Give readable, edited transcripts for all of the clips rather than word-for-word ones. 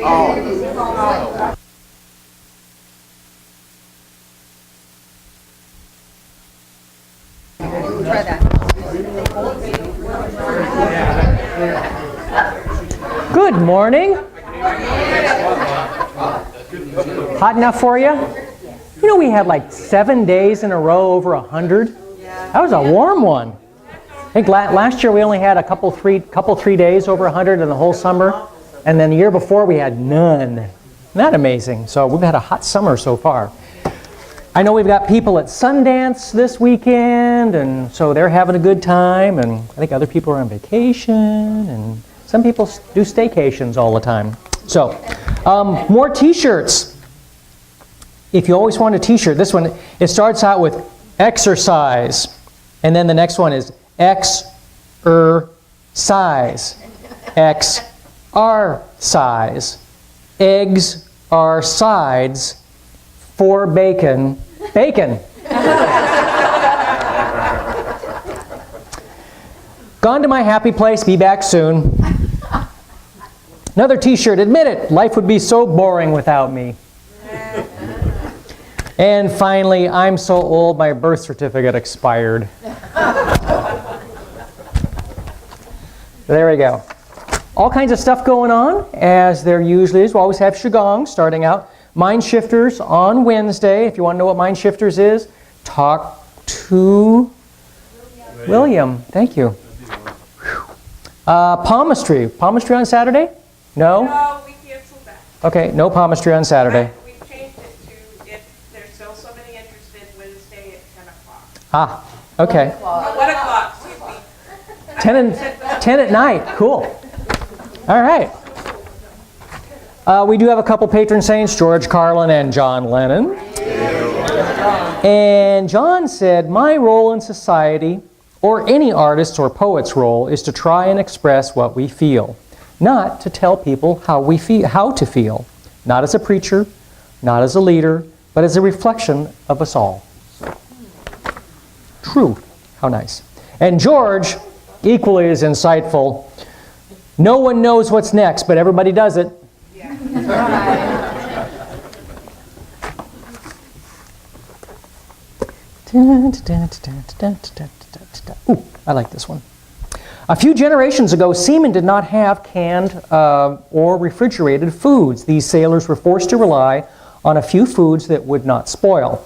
Try that. Good morning. Hot enough for you? You know, we had like 7 days in a row over 100. That was a warm one. I think last year we only had a couple three days over 100 in the whole summer, and then the year before we had none. Isn't that amazing? So we've had a hot summer so far. I know we've got people at Sundance this weekend, and so they're having a good time, and I think other people are on vacation, and some people do staycations all the time. So, more t-shirts. If you always want a t-shirt, this one, it starts out with exercise, and then the next one is X-er-size, X-R-size, eggs are sides, for bacon, bacon. Gone to my happy place, be back soon. Another t-shirt, admit it, life would be so boring without me. And finally, I'm so old, my birth certificate expired. There we go. All kinds of stuff going on, as there usually is. We always have Qigong starting out. Mind Shifters on Wednesday. If you want to know what Mind Shifters is, talk to William. Thank you. Palmistry. Palmistry on Saturday? No? No, we canceled that. Okay, no palmistry on Saturday. We changed it to, if there's still somebody interested, Wednesday at 10 o'clock. Ah, okay. 1 o'clock, excuse me. 10 at night. Cool. All right. We do have a couple patron saints, George Carlin and John Lennon. And John said, my role in society, or any artist's or poet's role, is to try and express what we feel, not to tell people how to feel, not as a preacher, not as a leader, but as a reflection of us all. True. How nice. And George, equally as insightful, no one knows what's next, but everybody does it. Ooh, I like this one. A few generations ago, seamen did not have canned or refrigerated foods. These sailors were forced to rely on a few foods that would not spoil.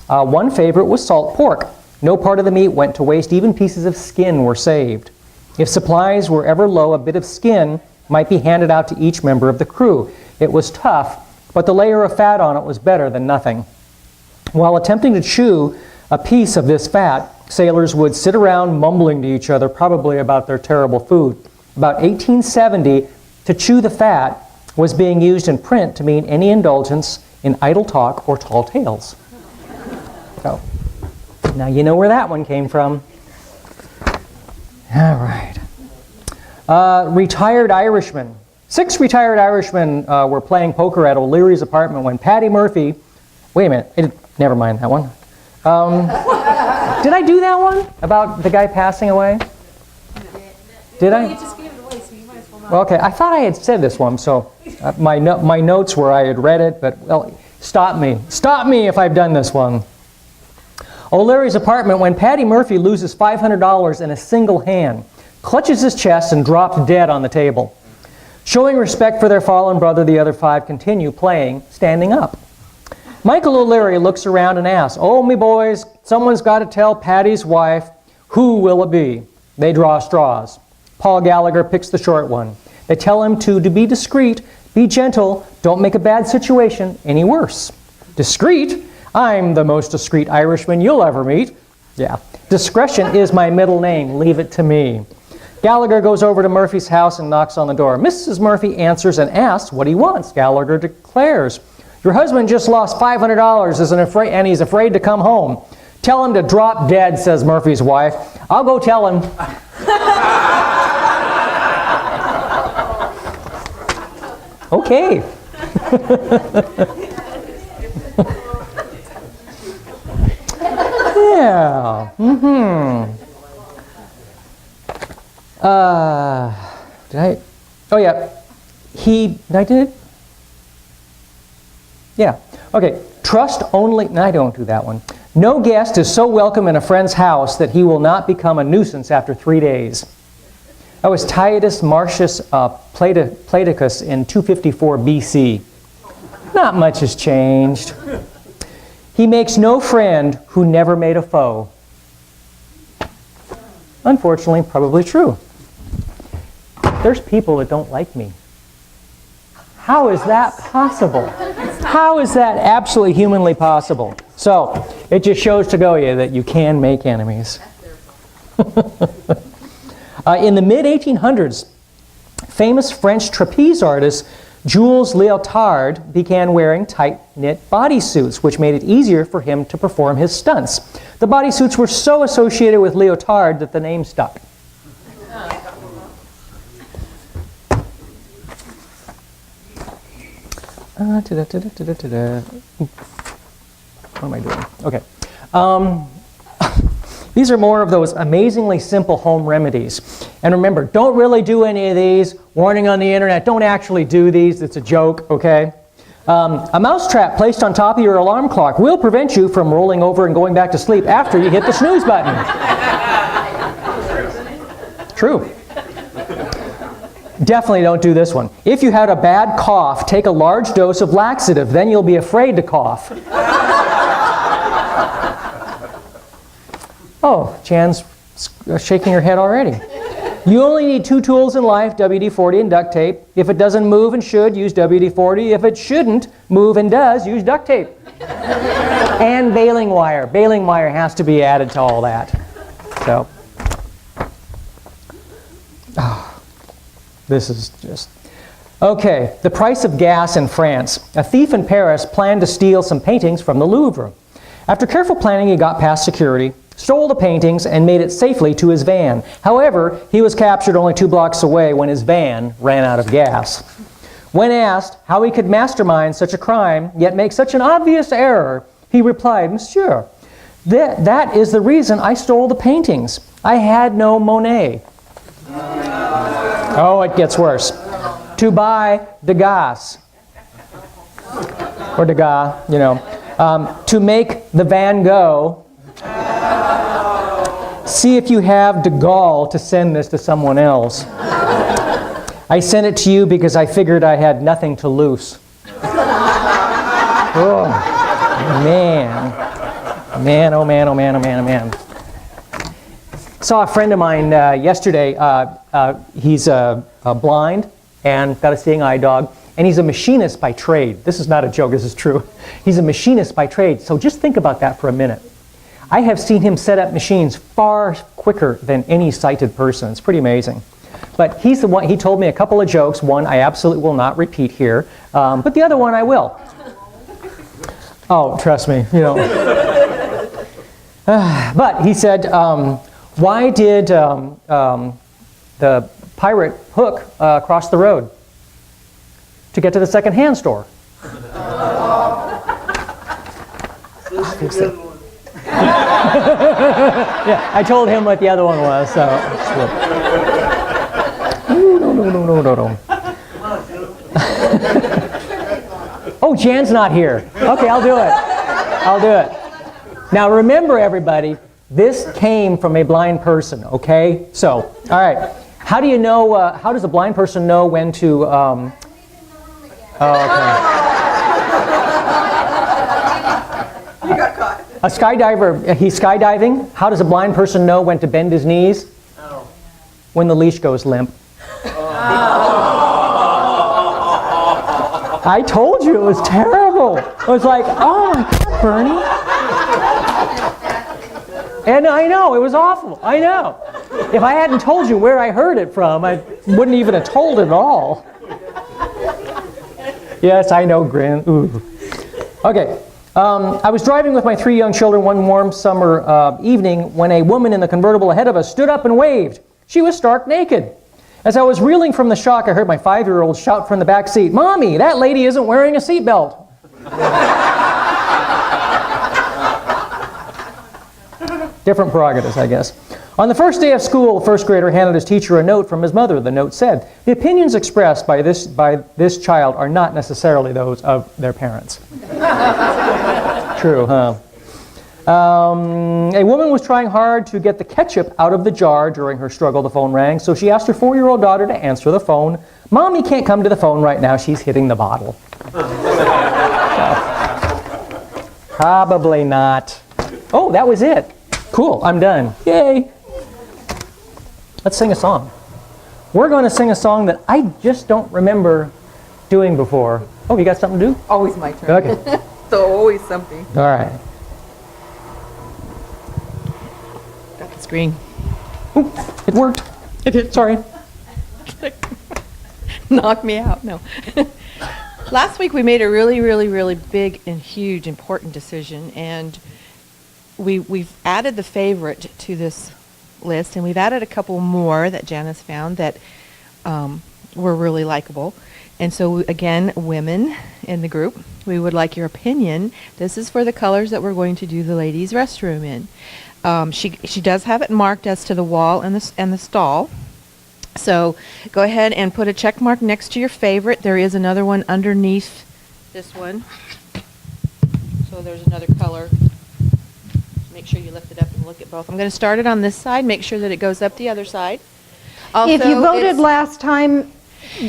One favorite was salt pork. No part of the meat went to waste. Even pieces of skin were saved. If supplies were ever low, a bit of skin might be handed out to each member of the crew. It was tough, but the layer of fat on it was better than nothing. While attempting to chew a piece of this fat, sailors would sit around mumbling to each other, probably about their terrible food. About 1870, to chew the fat was being used in print to mean any indulgence in idle talk or tall tales. So, now you know where that one came from. All right. Retired Irishmen. 6 retired Irishmen were playing poker at O'Leary's apartment when Patty Murphy, wait a minute, never mind that one. Did I do that one about the guy passing away? Did I? You just gave it away, so you might as well not. Well, okay, I thought I had said this one, so my notes were I had read it, but well, stop me if I've done this one. O'Leary's apartment when Patty Murphy loses $500 in a single hand, clutches his chest and drops dead on the table. Showing respect for their fallen brother, the other 5 continue playing, standing up. Michael O'Leary looks around and asks, "Oh, me boys, someone's got to tell Patty's wife, who will it be?" They draw straws. Paul Gallagher picks the short one. They tell him to be discreet, be gentle, don't make a bad situation any worse. Discreet? I'm the most discreet Irishman you'll ever meet. Yeah. Discretion is my middle name. Leave it to me. Gallagher goes over to Murphy's house and knocks on the door. Mrs. Murphy answers and asks what he wants. Gallagher declares, "Your husband just lost $500 and he's afraid to come home." "Tell him to drop dead," says Murphy's wife. "I'll go tell him." Okay. Yeah. Did I? Oh yeah. Did I do it? Yeah. Okay. Trust only. No, I don't do that one. No guest is so welcome in a friend's house that he will not become a nuisance after 3 days. That was Titus Marcius Platicus in 254 BC. Not much has changed. He makes no friend who never made a foe. Unfortunately, probably true. There's people that don't like me. How is that possible? How is that absolutely humanly possible? So, it just shows to go you that you can make enemies. In the mid-1800s, famous French trapeze artist Jules Léotard began wearing tight-knit bodysuits, which made it easier for him to perform his stunts. The bodysuits were so associated with Léotard that the name stuck. What am I doing? Okay. These are more of those amazingly simple home remedies. And remember, don't really do any of these. Warning on the internet, don't actually do these. It's a joke, okay? A mousetrap placed on top of your alarm clock will prevent you from rolling over and going back to sleep after you hit the snooze button. True. Definitely don't do this one. If you had a bad cough, take a large dose of laxative. Then you'll be afraid to cough. Oh, Jan's shaking her head already. You only need 2 tools in life, WD-40 and duct tape. If it doesn't move and should, use WD-40. If it shouldn't move and does, use duct tape. And baling wire. Baling wire has to be added to all that. So, this is just... Okay, the price of gas in France. A thief in Paris planned to steal some paintings from the Louvre. After careful planning, he got past security, stole the paintings, and made it safely to his van. However, he was captured only 2 blocks away when his van ran out of gas. When asked how he could mastermind such a crime, yet make such an obvious error, he replied, "Monsieur, that is the reason I stole the paintings. I had no Monet." Oh, it gets worse. To buy Degas, or Degas, you know. To make the Van Gogh. See if you have de Gaulle to send this to someone else. I sent it to you because I figured I had nothing to lose. Oh, man. Man, oh man, oh man, oh man, oh man. Saw a friend of mine yesterday. He's blind and got a seeing eye dog. And he's a machinist by trade. This is not a joke, this is true. He's a machinist by trade. So just think about that for a minute. I have seen him set up machines far quicker than any sighted person. It's pretty amazing. But he's the one, he told me a couple of jokes. One I absolutely will not repeat here, but the other one I will. Oh, trust me, you know. But he said, why did the pirate Hook cross the road? To get to the second-hand store. Yeah, I told him what the other one was, so. No. Oh, Jan's not here. Okay, I'll do it. Now remember, everybody, this came from a blind person, okay? So, all right. How do you know, how does a blind person know when to... Oh, okay. You got caught. A skydiver, he's skydiving. How does a blind person know when to bend his knees? Oh. When the leash goes limp. I told you, it was terrible. I was like, oh my God, Bernie. And I know, it was awful. I know. If I hadn't told you where I heard it from, I wouldn't even have told it all. Yes, I know, grin. Ooh. Okay, I was driving with my 3 young children one warm summer evening when a woman in the convertible ahead of us stood up and waved. She was stark naked. As I was reeling from the shock, I heard my 5-year-old shout from the back seat, "Mommy, that lady isn't wearing a seatbelt." Different prerogatives, I guess. On the first day of school, the first grader handed his teacher a note from his mother. The note said, "The opinions expressed by this child are not necessarily those of their parents." True, huh? A woman was trying hard to get the ketchup out of the jar during her struggle. The phone rang, so she asked her 4-year-old daughter to answer the phone. "Mommy can't come to the phone right now. She's hitting the bottle." Probably not. Oh, that was it. Cool, I'm done. Yay. Let's sing a song. We're going to sing a song that I just don't remember doing before. Oh, you got something to do? Always my turn. Okay. So always something. All right. Got the screen. Ooh, it worked. It did. Sorry. Knock me out. No. Last week we made a really big and huge important decision, and we've added the favorite to this list, and we've added a couple more that Janice found that were really likable. And so again, women in the group, we would like your opinion. This is for the colors that we're going to do the ladies' restroom in. She does have it marked as to the wall and the stall. So go ahead and put a check mark next to your favorite. There is another one underneath this one. So there's another color. Make sure you lift it up and look at both. I'm going to start it on this side. Make sure that it goes up the other side. Also, If you voted it's- last time,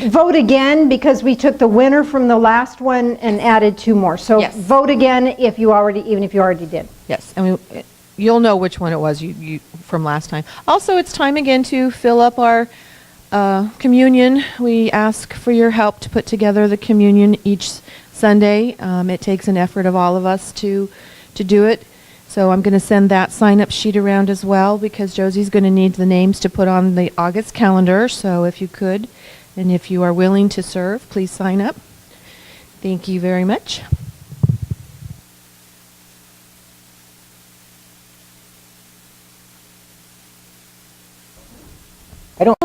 vote again, because we took the winner from the last one and added 2 more. So Yes. vote again even if you already did. Yes, and you'll know which one it was you from last time. Also, it's time again to fill up our communion. We ask for your help to put together the communion each Sunday. It takes an effort of all of us to do it. So I'm going to send that sign-up sheet around as well, because Josie's going to need the names to put on the August calendar. So if you could, and if you are willing to serve, please sign up. Thank you very much.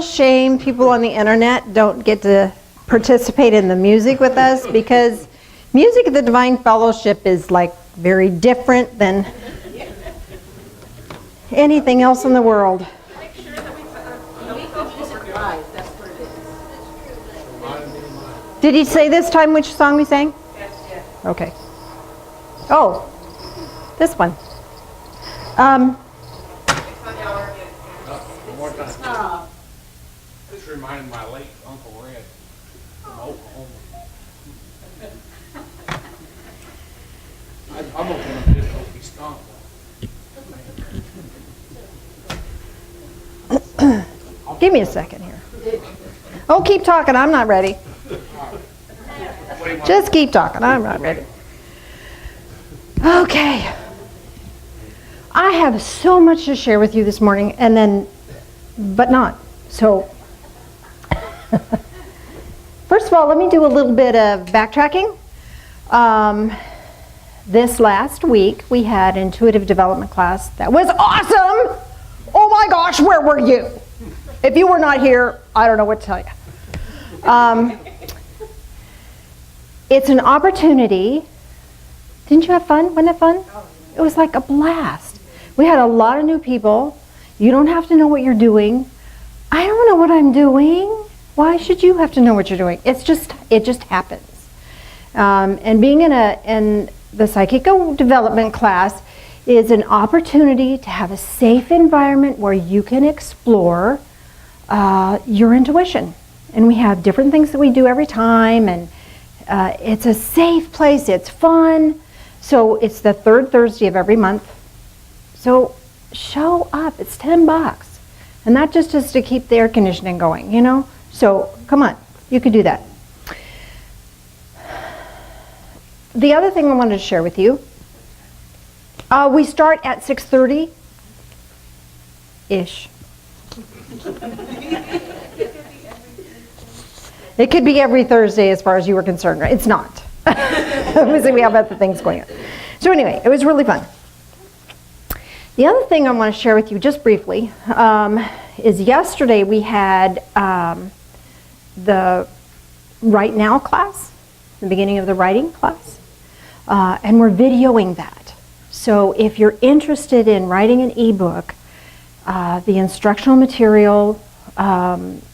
Shame people on the internet don't get to participate in the music with us, because music at the Divine Fellowship is like very different than anything else in the world. Did he say this time which song we sang? Yes. Okay. Oh, this one. It's on your More time. This reminded my late Uncle Red from Oklahoma. I'm going to just hope he's gone. Give me a second here. Oh, keep talking. I'm not ready. Just keep talking. I'm not ready. Okay. I have so much to share with you this morning, but not. So, first of all, let me do a little bit of backtracking. This last week, we had intuitive development class. That was awesome! Oh my gosh, where were you? If you were not here, I don't know what to tell you. It's an opportunity. Didn't you have fun? Wasn't it fun? It was like a blast. We had a lot of new people. You don't have to know what you're doing. I don't know what I'm doing. Why should you have to know what you're doing? It just happens. And being in the psychical development class is an opportunity to have a safe environment where you can explore your intuition. And we have different things that we do every time, and it's a safe place, it's fun. So it's the 3rd Thursday of every month. So show up, it's $10. And that just is to keep the air conditioning going, you know? So come on, you can do that. The other thing I wanted to share with you, we start at 6:30-ish. It could be every Thursday as far as you were concerned, right? It's not. Obviously, we have other things going on. So anyway, it was really fun. The other thing I want to share with you just briefly is yesterday we had the Write Now class, the beginning of the writing class, and we're videoing that. So if you're interested in writing an ebook, The instructional material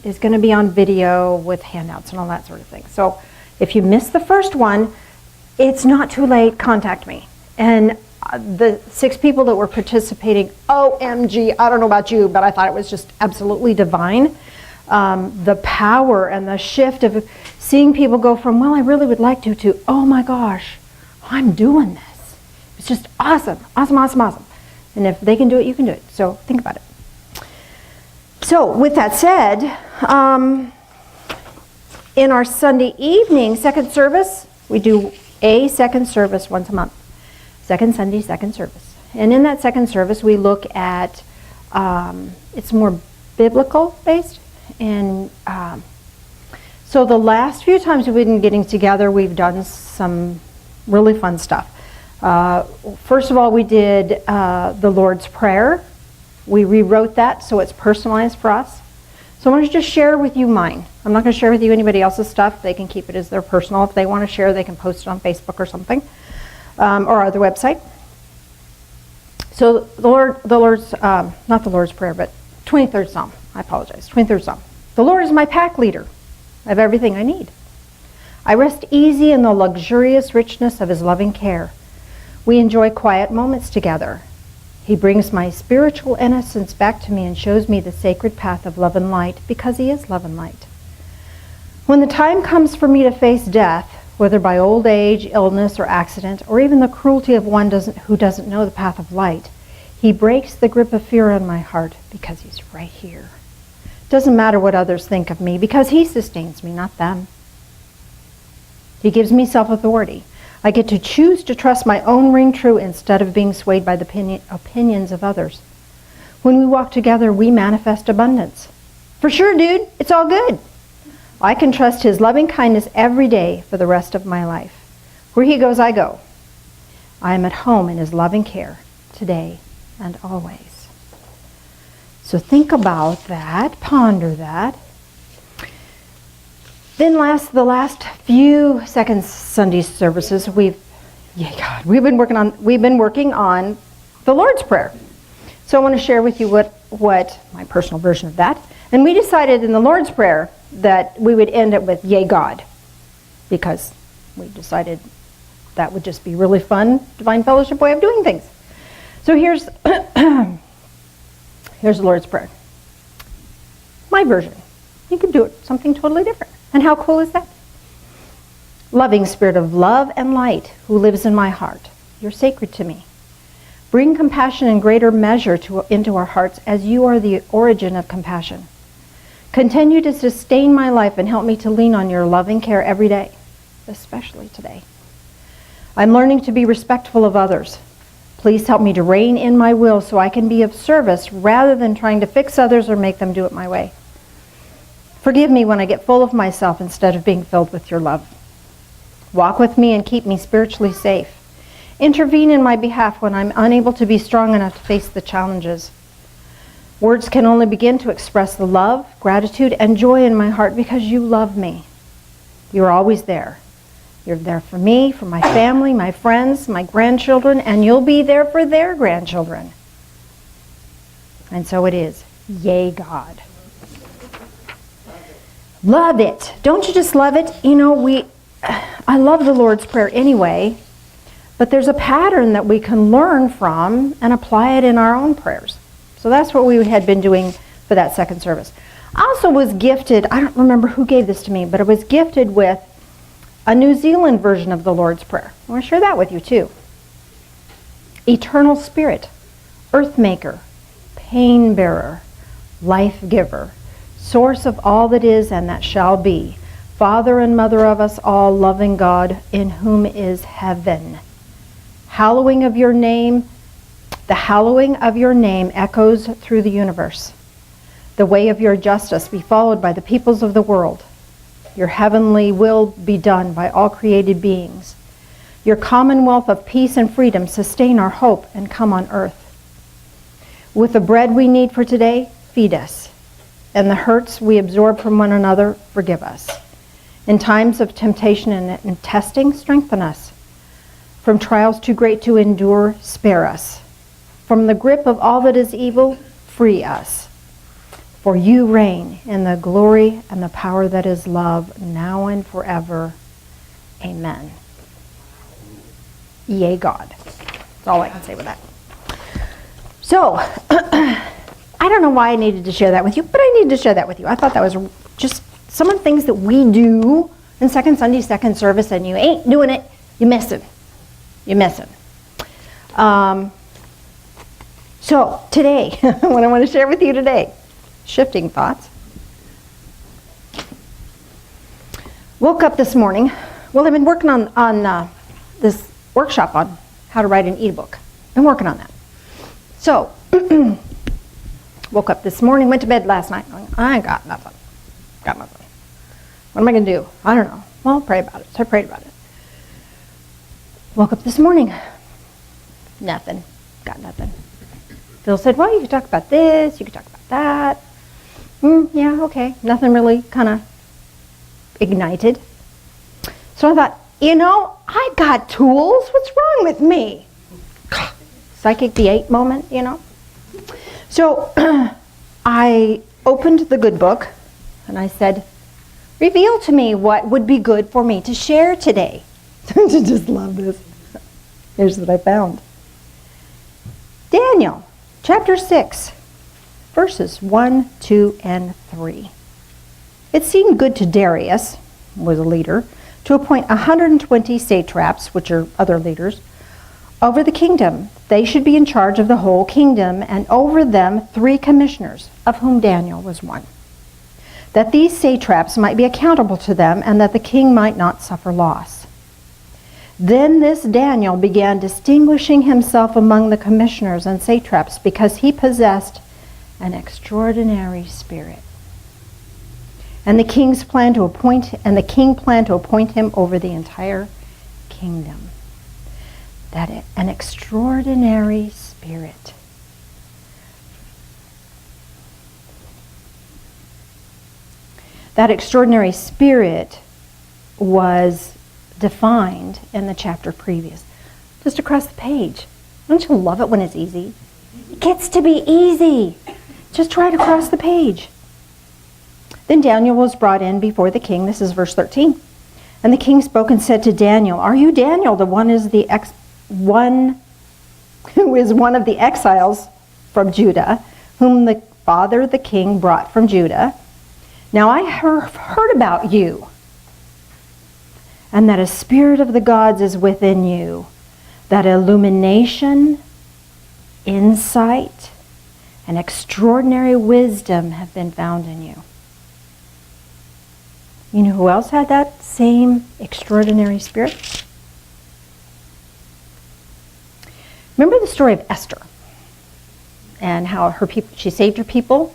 is going to be on video with handouts and all that sort of thing. So if you missed the first one, it's not too late, contact me. And the 6 people that were participating, OMG, I don't know about you, but I thought it was just absolutely divine. The power and the shift of seeing people go from, well, I really would like to, oh my gosh, I'm doing this. It's just awesome, awesome, awesome, awesome. And if they can do it, you can do it. So think about it. So with that said, in our Sunday evening second service, we do a second service once a month. Second Sunday, second service. And in that second service, we look at, it's more biblical based. And so the last few times we've been getting together, we've done some really fun stuff. First of all, we did the Lord's Prayer. We rewrote that so it's personalized for us. So I want to just share with you mine. I'm not going to share with you anybody else's stuff. They can keep it as their personal. If they want to share, they can post it on Facebook or something, or other website. So not the Lord's Prayer, but 23rd Psalm. I apologize. 23rd Psalm. The Lord is my pack leader. I have everything I need. I rest easy in the luxurious richness of his loving care. We enjoy quiet moments together. He brings my spiritual innocence back to me and shows me the sacred path of love and light, because he is love and light. When the time comes for me to face death, whether by old age, illness, or accident, or even the cruelty of one who doesn't know the path of light, he breaks the grip of fear on my heart, because he's right here. Doesn't matter what others think of me, because he sustains me, not them. He gives me self-authority. I get to choose to trust my own ring true instead of being swayed by the opinions of others. When we walk together, we manifest abundance. For sure, dude, it's all good. I can trust his loving kindness every day for the rest of my life. Where he goes, I go. I am at home in his loving care, today and always. So think about that, ponder that. Then the last few second Sunday services, we've been working on the Lord's Prayer. So I want to share with you what my personal version of that. And we decided in the Lord's Prayer that we would end it with "Yea, God," because we decided that would just be really fun, Divine Fellowship way of doing things. So here's here's the Lord's Prayer. My version. You can do it something totally different. And how cool is that? Loving Spirit of love and light who lives in my heart, you're sacred to me. Bring compassion in greater measure into our hearts, as you are the origin of compassion. Continue to sustain my life and help me to lean on your loving care every day, especially today. I'm learning to be respectful of others. Please help me to rein in my will so I can be of service rather than trying to fix others or make them do it my way. Forgive me when I get full of myself instead of being filled with your love. Walk with me and keep me spiritually safe. Intervene in my behalf when I'm unable to be strong enough to face the challenges. Words can only begin to express the love, gratitude, and joy in my heart because you love me. You're always there. You're there for me, for my family, my friends, my grandchildren, and you'll be there for their grandchildren. And so it is. Yea, God. Love it. Don't you just love it? You know, I love the Lord's Prayer anyway, but there's a pattern that we can learn from and apply it in our own prayers. So that's what we had been doing for that second service. I also was gifted, I don't remember who gave this to me, but I was gifted with a New Zealand version of the Lord's Prayer. I want to share that with you too. Eternal Spirit, Earth Maker, Pain Bearer, Life Giver, Source of all that is and that shall be, Father and Mother of us all, loving God, in whom is heaven. Hallowing of your name, the hallowing of your name echoes through the universe. The way of your justice be followed by the peoples of the world. Your heavenly will be done by all created beings. Your commonwealth of peace and freedom sustain our hope and come on earth. With the bread we need for today, feed us. And the hurts we absorb from one another, forgive us. In times of temptation and testing, strengthen us. From trials too great to endure, spare us. From the grip of all that is evil, free us. For you reign in the glory and the power that is love, now and forever. Amen. Yea, God. That's all I can say with that. So, I don't know why I needed to share that with you, but I needed to share that with you. I thought that was just some of the things that we do in Second Sunday, second service, and you ain't doing it, you're missing. You're missing. So, today, what I want to share with you today, shifting thoughts. Woke up this morning. Well, I've been working on this workshop on how to write an e-book. Been working on that. So, woke up this morning, went to bed last night. I got nothing. Got nothing. What am I going to do? I don't know. Well, pray about it. So I prayed about it. Woke up this morning. Nothing. Got nothing. Phil said, well, you could talk about this. You could talk about that. Yeah, okay. Nothing really kind of ignited. So I thought, I got tools. What's wrong with me? Psychic D8 moment, So I opened the good book and I said, reveal to me what would be good for me to share today. I just love this. Here's what I found. Daniel, chapter 6, verses 1, 2, and 3. It seemed good to Darius, who was a leader, to appoint 120 satraps, which are other leaders, over the kingdom. They should be in charge of the whole kingdom, and over them 3 commissioners, of whom Daniel was one, that these satraps might be accountable to them, and that the king might not suffer loss. Then this Daniel began distinguishing himself among the commissioners and satraps, because he possessed an extraordinary spirit. And the king planned to appoint him over the entire kingdom. An extraordinary spirit. That extraordinary spirit was defined in the chapter previous. Just across the page. Don't you love it when it's easy? It gets to be easy. Just right across the page. Then Daniel was brought in before the king. This is verse 13. And the king spoke and said to Daniel, are you Daniel, the one who is one of the exiles from Judah, whom the father, the king, brought from Judah? Now I have heard about you, and that a spirit of the gods is within you, that illumination, insight, and extraordinary wisdom have been found in you. You know who else had that same extraordinary spirit? Remember the story of Esther and how she saved her people?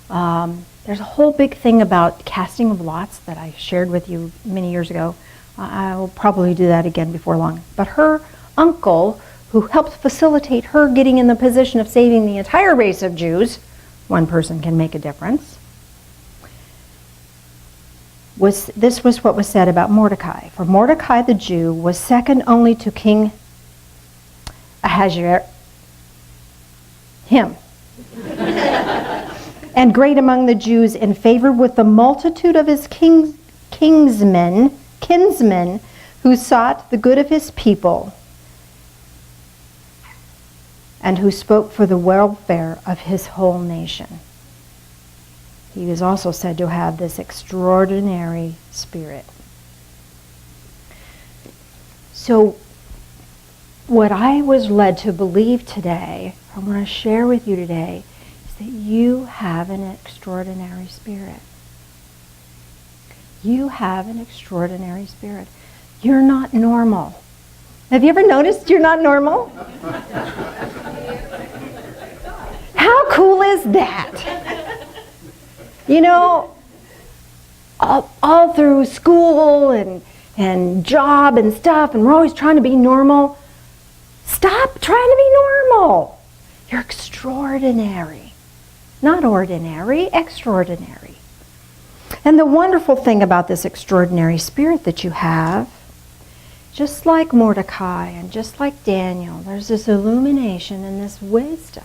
There's a whole big thing about casting of lots that I shared with you many years ago. I will probably do that again before long. But her uncle, who helped facilitate her getting in the position of saving the entire race of Jews, one person can make a difference, this was what was said about Mordecai. For Mordecai the Jew was second only to King Ahasuerus, him, and great among the Jews, in favor with the multitude of his kinsmen, who sought the good of his people, and who spoke for the welfare of his whole nation. He was also said to have this extraordinary spirit. So, what I was led to believe today, I want to share with you today, is that you have an extraordinary spirit. You have an extraordinary spirit. You're not normal. Have you ever noticed you're not normal? How cool is that? All through school and job and stuff, and we're always trying to be normal. Stop trying to be normal. You're extraordinary. Not ordinary, extraordinary. And the wonderful thing about this extraordinary spirit that you have, just like Mordecai and just like Daniel, there's this illumination and this wisdom.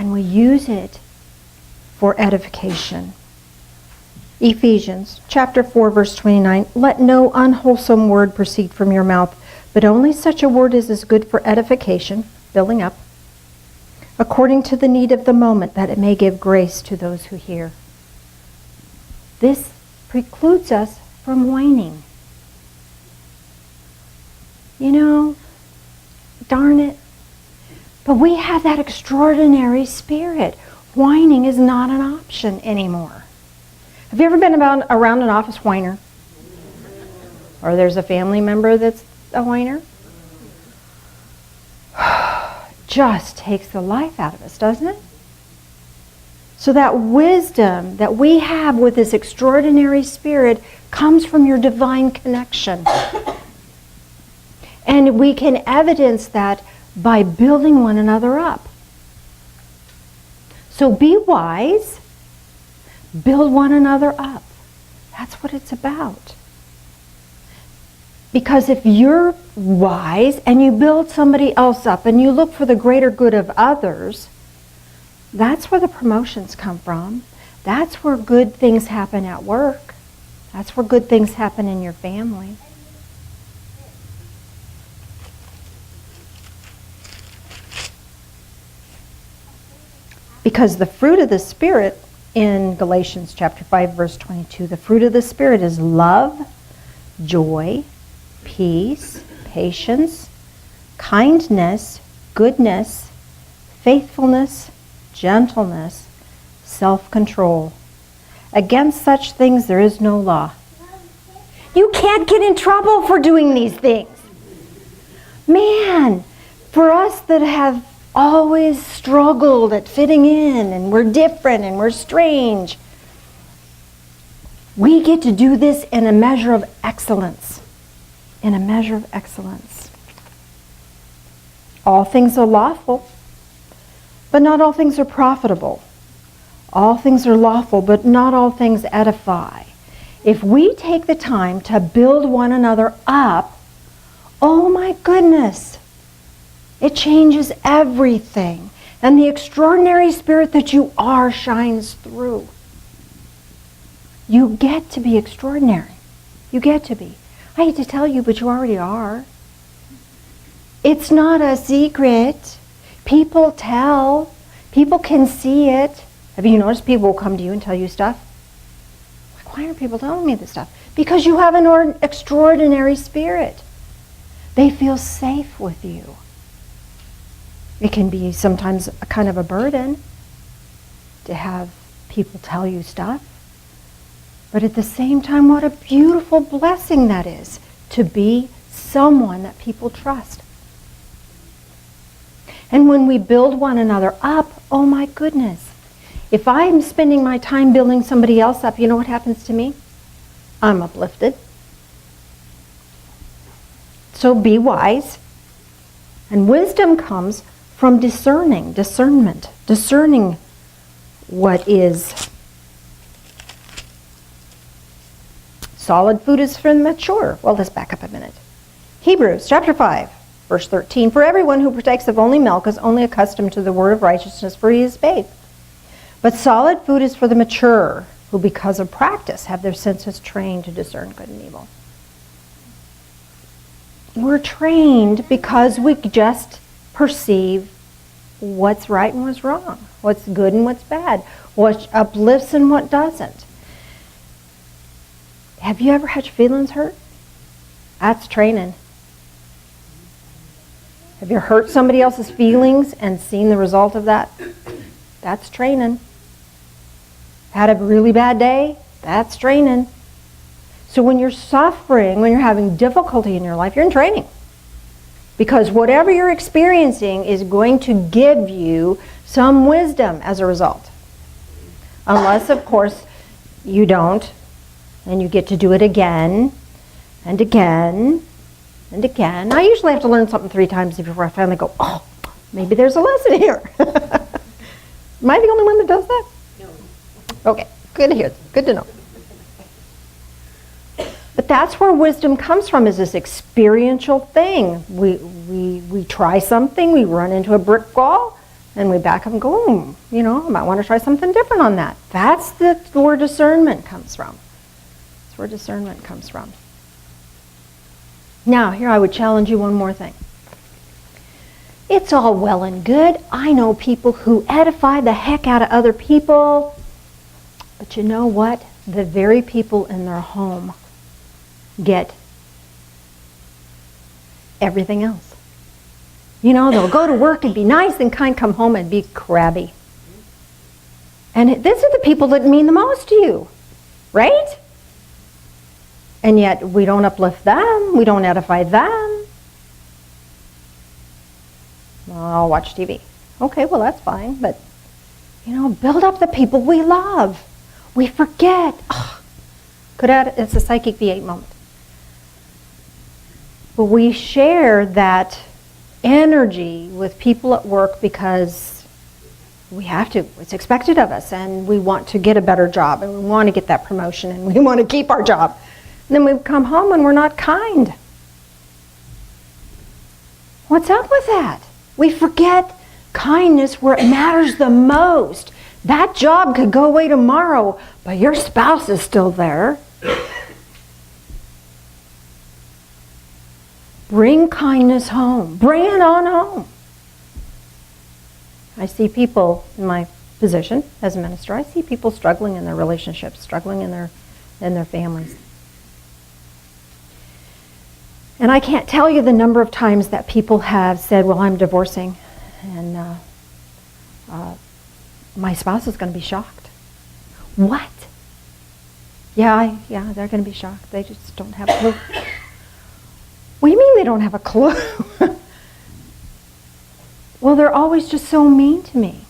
and we use it for edification. Ephesians chapter 4, verse 29, let no unwholesome word proceed from your mouth, but only such a word as is good for edification, building up, according to the need of the moment, that it may give grace to those who hear. This precludes us from whining. You know, darn it. But we have that extraordinary spirit. Whining is not an option anymore. Have you ever been around an office whiner? Or there's a family member that's a whiner? Just takes the life out of us, doesn't it? So that wisdom that we have with this extraordinary spirit comes from your divine connection. And we can evidence that by building one another up. So be wise, build one another up. That's what it's about. Because if you're wise and you build somebody else up and you look for the greater good of others, that's where the promotions come from. That's where good things happen at work. That's where good things happen in your family. Because the fruit of the Spirit in Galatians chapter 5, verse 22, the fruit of the Spirit is love, joy, peace, patience, kindness, goodness, faithfulness, gentleness, self-control. Against such things there is no law. You can't get in trouble for doing these things. Man, for us that have always struggled at fitting in, and we're different and we're strange, we get to do this in a measure of excellence. In a measure of excellence. All things are lawful, but not all things are profitable. All things are lawful, but not all things edify. If we take the time to build one another up, oh my goodness, it changes everything. And the extraordinary spirit that you are shines through. You get to be extraordinary. You get to be. I hate to tell you, but you already are. It's not a secret. People tell. People can see it. Have you noticed people will come to you and tell you stuff? Like, why are people telling me this stuff? Because you have an extraordinary spirit. They feel safe with you. It can be sometimes a kind of a burden to have people tell you stuff. But at the same time, what a beautiful blessing that is, to be someone that people trust. And when we build one another up, oh my goodness, if I'm spending my time building somebody else up, you know what happens to me? I'm uplifted. So be wise. And wisdom comes from discerning what is solid food is for the mature. Well, let's back up a minute. Hebrews chapter 5, verse 13. For everyone who partakes of only milk is only accustomed to the word of righteousness, for he is bathed. But solid food is for the mature, who because of practice have their senses trained to discern good and evil. We're trained because we just perceive what's right and what's wrong, what's good and what's bad, what uplifts and what doesn't. Have you ever had your feelings hurt? That's training. Have you hurt somebody else's feelings and seen the result of that? That's training. Had a really bad day? That's training. So when you're suffering, when you're having difficulty in your life, you're in training. Because whatever you're experiencing is going to give you some wisdom as a result. Unless, of course, you don't, and you get to do it again and again and again. I usually have to learn something 3 times before I finally go, oh, maybe there's a lesson here. Am I the only one that does that? No. Okay, good to hear. Good to know. But that's where wisdom comes from, is this experiential thing. We try something, we run into a brick wall, And we back up and go, I might want to try something different on that. That's where discernment comes from. That's where discernment comes from. Now, here I would challenge you one more thing. It's all well and good. I know people who edify the heck out of other people. But you know what? The very people in their home get everything else. They'll go to work and be nice and kind, come home and be crabby. And these are the people that mean the most to you, right? And yet we don't uplift them, we don't edify them. Well, I'll watch TV. Okay, well that's fine, but build up the people we love. We forget. It's a psychic V8 moment. But we share that energy with people at work because we have to. It's expected of us, and we want to get a better job, and we want to get that promotion, and we want to keep our job. And then we come home and we're not kind. What's up with that? We forget kindness where it matters the most. That job could go away tomorrow, but your spouse is still there. Bring kindness home. Bring it on home. I see people in my position as a minister, I see people struggling in their relationships, struggling in their families. And I can't tell you the number of times that people have said, well, I'm divorcing, and my spouse is going to be shocked. What? Yeah, they're going to be shocked. They just don't have a clue. What do you mean they don't have a clue? Well, they're always just so mean to me.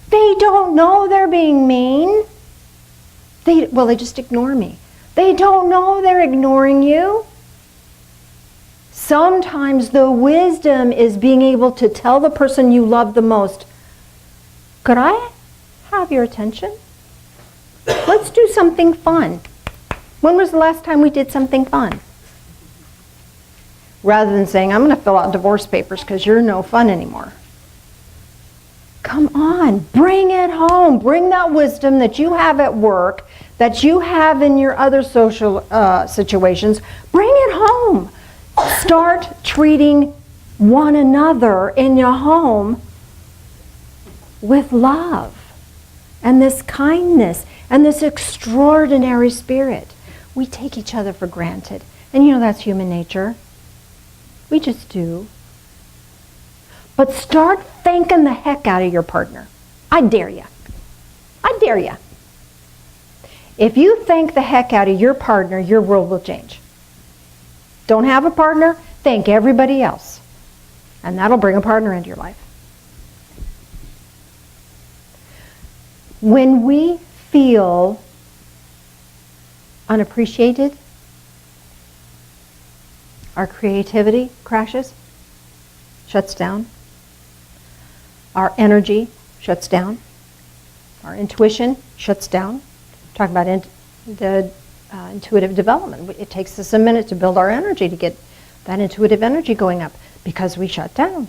They don't know they're being mean. They just ignore me. They don't know they're ignoring you. Sometimes the wisdom is being able to tell the person you love the most, could I have your attention? Let's do something fun. When was the last time we did something fun? Rather than saying, I'm going to fill out divorce papers because you're no fun anymore. Come on, bring it home. Bring that wisdom that you have at work, that you have in your other social situations. Bring it home. Start treating one another in your home with love and this kindness and this extraordinary spirit. We take each other for granted. And that's human nature. We just do. But start thanking the heck out of your partner. I dare you. I dare you. If you thank the heck out of your partner, your world will change. Don't have a partner? Thank everybody else. And that'll bring a partner into your life. When we feel unappreciated, our creativity crashes, shuts down. Our energy shuts down. Our intuition shuts down. Talking about the intuitive development. It takes us a minute to build our energy, to get that intuitive energy going up, because we shut down,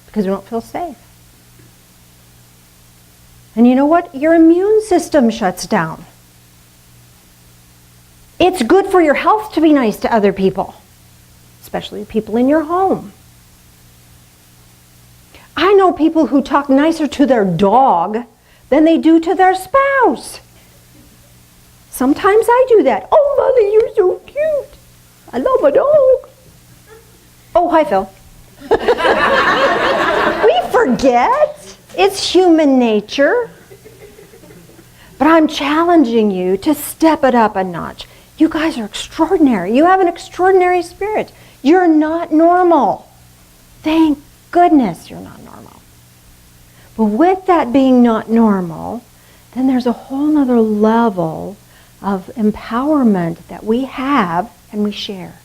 because we don't feel safe. And you know what? Your immune system shuts down. It's good for your health to be nice to other people, especially people in your home. I know people who talk nicer to their dog than they do to their spouse. Sometimes I do that. Oh, Mother, you're so cute. I love my dog. Oh, hi, Phil. We forget. It's human nature. But I'm challenging you to step it up a notch. You guys are extraordinary. You have an extraordinary spirit. You're not normal. Thank goodness you're not normal. But with that being not normal, then there's a whole nother level of empowerment that we have and we share.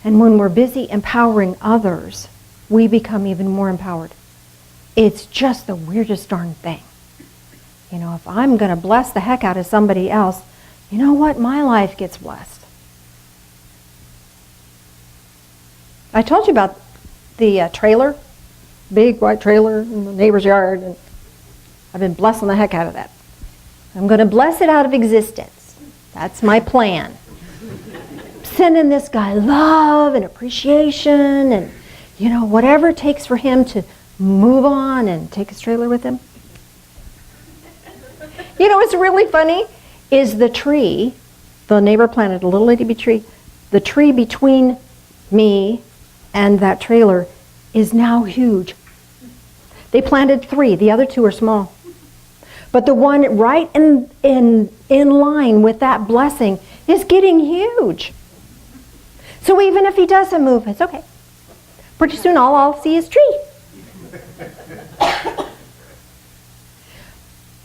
And when we're busy empowering others, we become even more empowered. It's just the weirdest darn thing. If I'm going to bless the heck out of somebody else, you know what? My life gets blessed. I told you about the trailer big white trailer in the neighbor's yard, and I've been blessing the heck out of that. I'm going to bless it out of existence. That's my plan. Sending this guy love and appreciation and, whatever it takes for him to move on and take his trailer with him. What's really funny is the tree, the neighbor planted a little itty bitty tree. The tree between me and that trailer is now huge. They planted 3, the other 2 are small. But the one right in line with that blessing is getting huge. So even if he doesn't move, it's okay. Pretty soon all I'll see is tree.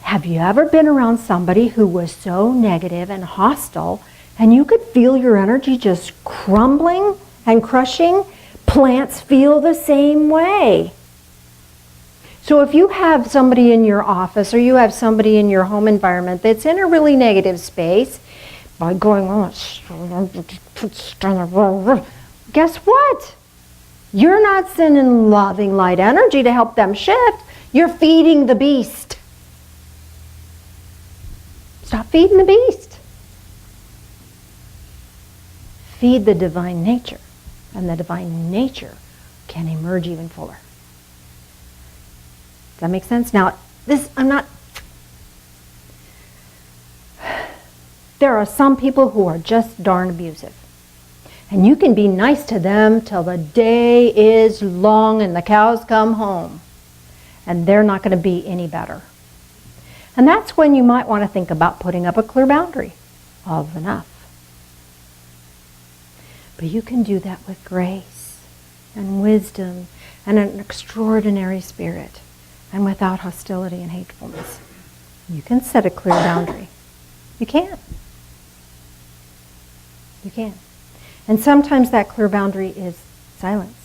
Have you ever been around somebody who was so negative and hostile and you could feel your energy just crumbling and crushing? Plants feel the same way. So if you have somebody in your office or you have somebody in your home environment that's in a really negative space, by going, guess what? You're not sending loving light energy to help them shift. You're feeding the beast. Stop feeding the beast. Feed the divine nature, and the divine nature can emerge even fuller. Does that make sense? Now, there are some people who are just darn abusive. And you can be nice to them till the day is long and the cows come home. And they're not going to be any better. And that's when you might want to think about putting up a clear boundary of enough. But you can do that with grace and wisdom and an extraordinary spirit and without hostility and hatefulness. You can set a clear boundary. You can. You can. And sometimes that clear boundary is silence.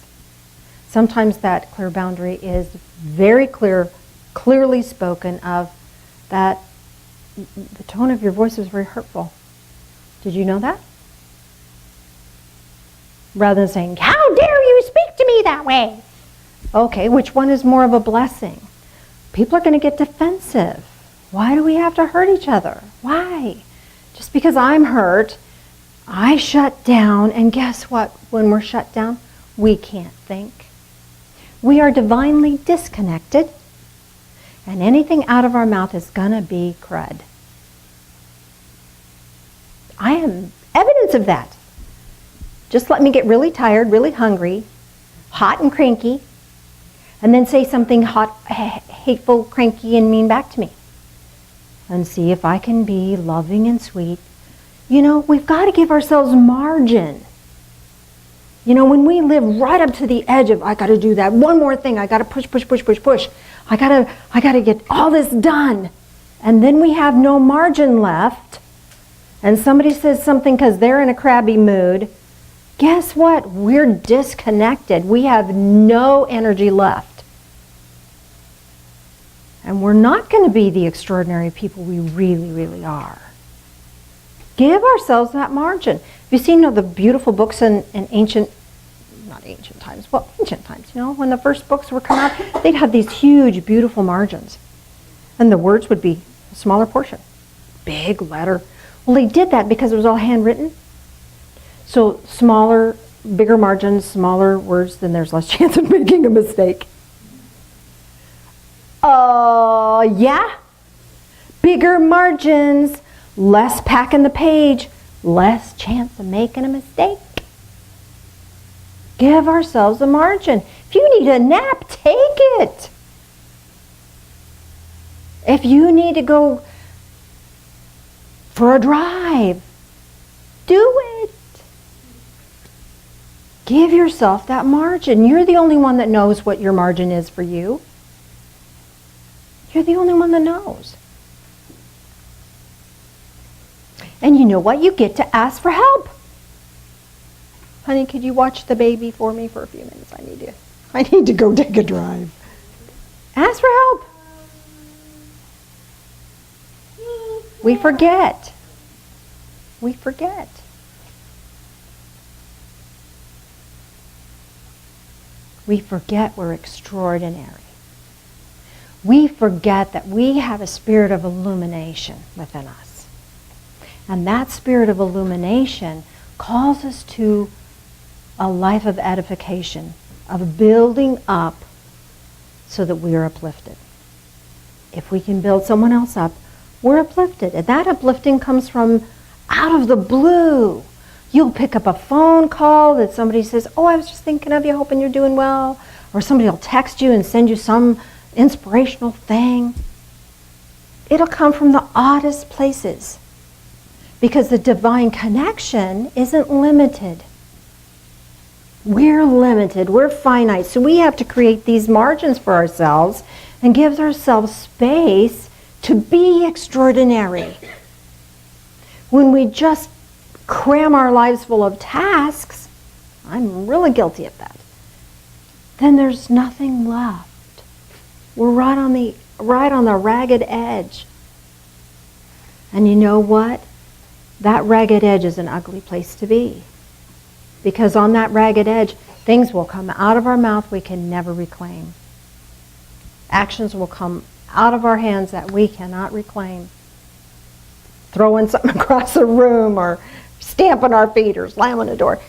Sometimes that clear boundary is very clearly spoken of, that the tone of your voice is very hurtful. Did you know that? Rather than saying, how dare you speak to me that way? Okay, which one is more of a blessing? People are going to get defensive. Why do we have to hurt each other? Why? Just because I'm hurt, I shut down, and guess what? When we're shut down, we can't think. We are divinely disconnected, and anything out of our mouth is going to be crud. I am evidence of that. Just let me get really tired, really hungry, hot and cranky, and then say something hot, hateful, cranky, and mean back to me. And see if I can be loving and sweet. We've got to give ourselves margin. When we live right up to the edge of, I got to do that one more thing, I got to push. I got to get all this done. And then we have no margin left. And somebody says something because they're in a crabby mood. Guess what? We're disconnected. We have no energy left. And we're not going to be the extraordinary people we really, really are. Give ourselves that margin. Have you seen the beautiful books in ancient times, when the first books were coming out, they'd have these huge, beautiful margins. And the words would be a smaller portion. Big letter. Well, they did that because it was all handwritten. So smaller, bigger margins, smaller words, then there's less chance of making a mistake. Yeah. Bigger margins, less pack in the page, less chance of making a mistake. Give ourselves a margin. If you need a nap, take it. If you need to go for a drive, do it. Give yourself that margin. You're the only one that knows what your margin is for you. You're the only one that knows. And you know what? You get to ask for help. Honey, could you watch the baby for me for a few minutes? I need to go take a drive. Ask for help. We forget. We forget. we forget we're extraordinary. We forget that we have a spirit of illumination within us. And that spirit of illumination calls us to a life of edification, of building up so that we are uplifted. If we can build someone else up, we're uplifted. And that uplifting comes from out of the blue. You'll pick up a phone call that somebody says, oh, I was just thinking of you, hoping you're doing well. Or somebody will text you and send you some inspirational thing. It'll come from the oddest places. Because the divine connection isn't limited. We're limited, we're finite, so we have to create these margins for ourselves and give ourselves space to be extraordinary. When we just cram our lives full of tasks, I'm really guilty of that, then there's nothing left. We're right on the ragged edge. And you know what? That ragged edge is an ugly place to be. Because on that ragged edge, things will come out of our mouth we can never reclaim. Actions will come out of our hands that we cannot reclaim. Throwing something across the room or stamping our feet or slamming a door.